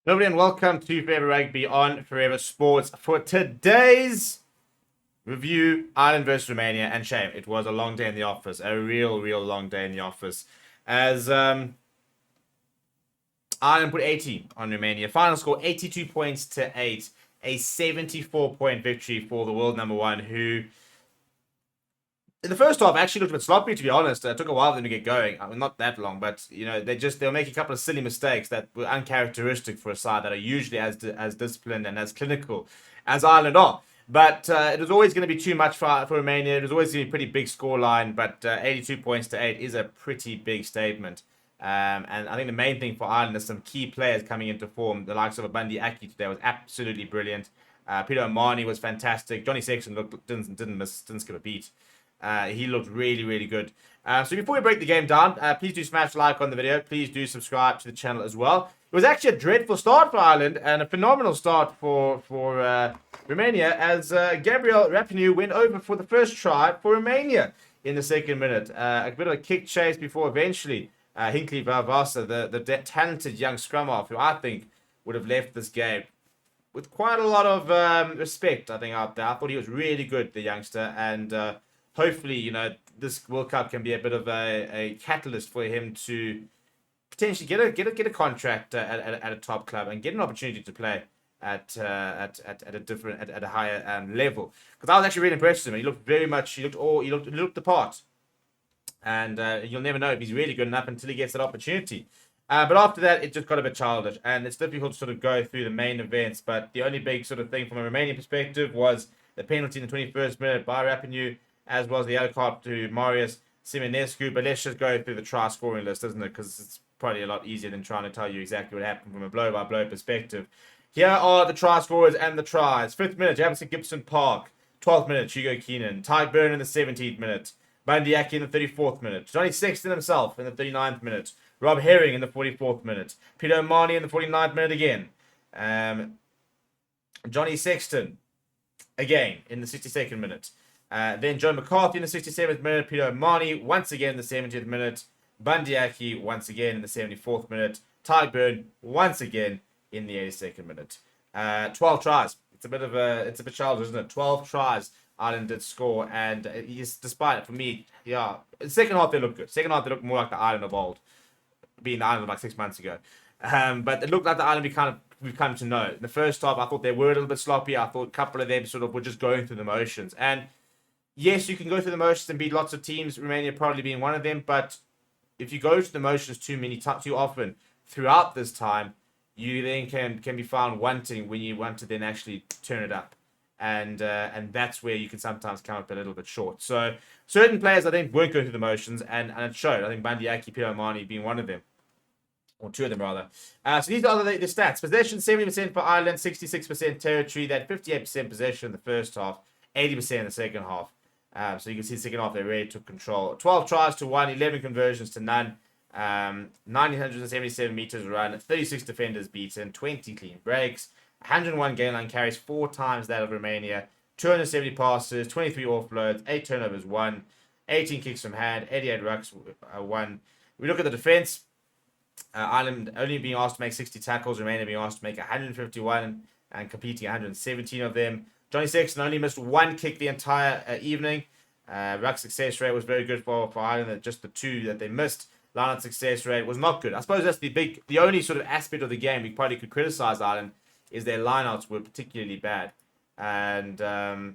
Hello and welcome to Forever Rugby on Forever Sports. For today's review, Ireland versus Romania, and shame, it was a long day in the office, a real long day in the office. As Ireland put 80 on Romania, final score 82 points to 8, a 74-point victory for the world number one, who in the first half actually looked a bit sloppy, to be honest. It took a while for them to get going. I mean, not that long, but they'll make a couple of silly mistakes that were uncharacteristic for a side that are usually as disciplined and as clinical as Ireland are. But it was always going to be too much for Romania. It was always going to be a pretty big scoreline, but 82 points to 8 is a pretty big statement. And I think the main thing for Ireland is some key players coming into form. The likes of Bundy Aki today was absolutely brilliant. Peter O'Mahony was fantastic. Johnny Sexton didn't skip a beat. He looked really good. So before we break the game down, please do smash like on the video. Please do subscribe to the channel as well. It was actually a dreadful start for Ireland and a phenomenal start for Romania as Gabriel Rapinoe went over for the first try for Romania in the second minute. A bit of a kick chase before eventually Hinkley Valvasa, the talented young scrum half, who I think would have left this game with quite a lot of respect, I think, out there. I thought he was really good, the youngster, and hopefully, this World Cup can be a bit of a catalyst for him to potentially get a contract at a top club and get an opportunity to play at a higher level. Because I was actually really impressed with him. He looked he looked the part, and you'll never know if he's really good enough until he gets that opportunity. But after that, it just got a bit childish, and it's difficult to sort of go through the main events. But the only big sort of thing from a Romanian perspective was the penalty in the 21st minute by Rapinoe, as well as the yellow card to Marius Simonescu. But let's just go through the try scoring list, isn't it? Because it's probably a lot easier than trying to tell you exactly what happened from a blow-by-blow perspective. Here are the try scorers and the tries. 5th minute, Jamison Gibson Park. 12th minute, Hugo Keenan. Ty Byrne in the 17th minute. Bundy Aki in the 34th minute. Johnny Sexton himself in the 39th minute. Rob Herring in the 44th minute. Peter O'Mahony in the 49th minute again. Johnny Sexton again in the 62nd minute. Then Joe McCarthy in the 67th minute. Peter O'Mahony once again in the 70th minute. Bundy Aki once again in the 74th minute. Ty Byrne once again in the 82nd minute. 12 tries. It's a bit childish, isn't it? 12 tries Ireland did score, and despite it, for me, yeah, the second half they looked good. Second half they looked more like the Ireland of old, being the Ireland of like 6 months ago. But it looked like the Ireland we've come to know. In the first half, I thought they were a little bit sloppy. I thought a couple of them sort of were just going through the motions. And yes, you can go through the motions and beat lots of teams, Romania probably being one of them, but if you go through the motions too often throughout this time, you then can be found wanting when you want to then actually turn it up. And that's where you can sometimes come up a little bit short. So certain players, I think, weren't going through the motions, and it showed. I think Bundy Aki, Peter O'Mahony being one of them. Or two of them, rather. So these are the stats. Possession, 70% for Ireland, 66% territory. They had 58% possession in the first half, 80% in the second half. So you can see the second half, they really took control. 12 tries to 1, 11 conversions to none. 977 meters run, 36 defenders beaten, 20 clean breaks, 101 gain line carries, 4 times that of Romania, 270 passes, 23 offloads, 8 turnovers, 1, 18 kicks from hand, 88 rucks, 1. We look at the defense. Ireland only being asked to make 60 tackles, Romania being asked to make 151 and competing 117 of them. Johnny Sexton only missed 1 kick the entire evening. Ruck success rate was very good for Ireland. Just the 2 that they missed. Line-out success rate was not good. I suppose that's the only sort of aspect of the game we probably could criticize Ireland is their lineouts were particularly bad. And I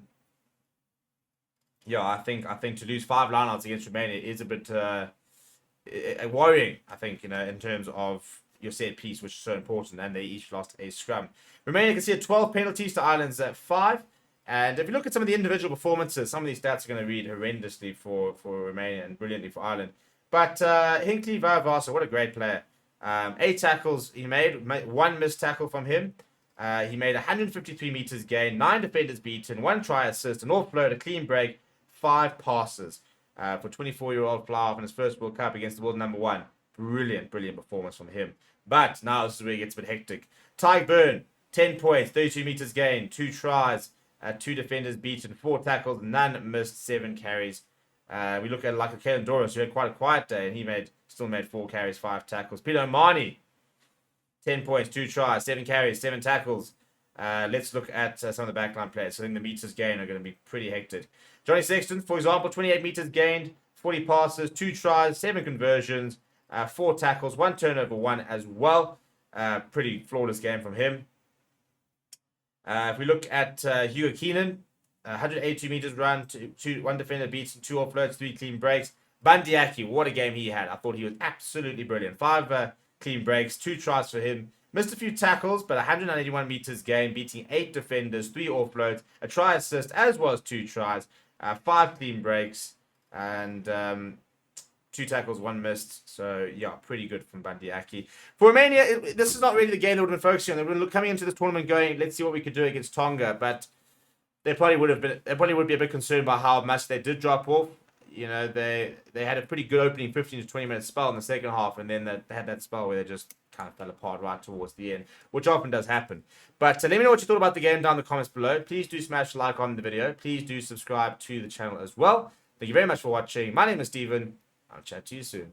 think to lose 5 lineouts against Romania is a bit worrying. I think in terms of your set piece, which is so important, and they each lost a scrum. Romania can see 12 penalties to Ireland's 5. And if you look at some of the individual performances, some of these stats are going to read horrendously for Romania and brilliantly for Ireland. But Hinkley Valvasa, what a great player. 8 tackles he made, 1 missed tackle from him. He made 153 meters gain, 9 defenders beaten, 1 try assist, an offload, a clean break, 5 passes for 24-year-old fly off in his first World Cup against the world number 1. Brilliant performance from him. But now this is where it gets a bit hectic. Ty Byrne, 10 points, 32 meters gain, 2 tries, 2 defenders beaten, 4 tackles, none missed, 7 carries. We look at like a Kalen Doris, who had quite a quiet day, and he still made 4 carries, 5 tackles. Peter O'Mahony, 10 points, 2 tries, 7 carries, 7 tackles. Let's look at some of the backline players. So I think the meters gained are going to be pretty hectic. Johnny Sexton, for example, 28 meters gained, 40 passes, 2 tries, 7 conversions, 4 tackles, 1 turnover, 1 as well. Pretty flawless game from him. If we look at Hugo Keenan, 182 meters run, 1 defender beats, 2 offloads, 3 clean breaks. Bandiaki, what a game he had. I thought he was absolutely brilliant. 5 clean breaks, 2 tries for him. Missed a few tackles, but 181 meters gained, beating 8 defenders, 3 offloads, a try assist, as well as 2 tries, 5 clean breaks, and 2 tackles, 1 missed. So, yeah, pretty good from Bandiaki. For Romania, this is not really the game they would have been focusing on. They were coming into this tournament going, let's see what we could do against Tonga, but they probably would be a bit concerned by how much they did drop off. You know, they had a pretty good opening 15 to 20 minute spell in the second half, and then they had that spell where they just kind of fell apart right towards the end, which often does happen. But let me know what you thought about the game down in the comments below. Please do smash a like on the video. Please do subscribe to the channel as well. Thank you very much for watching. My name is Steven. I'll chat to you soon.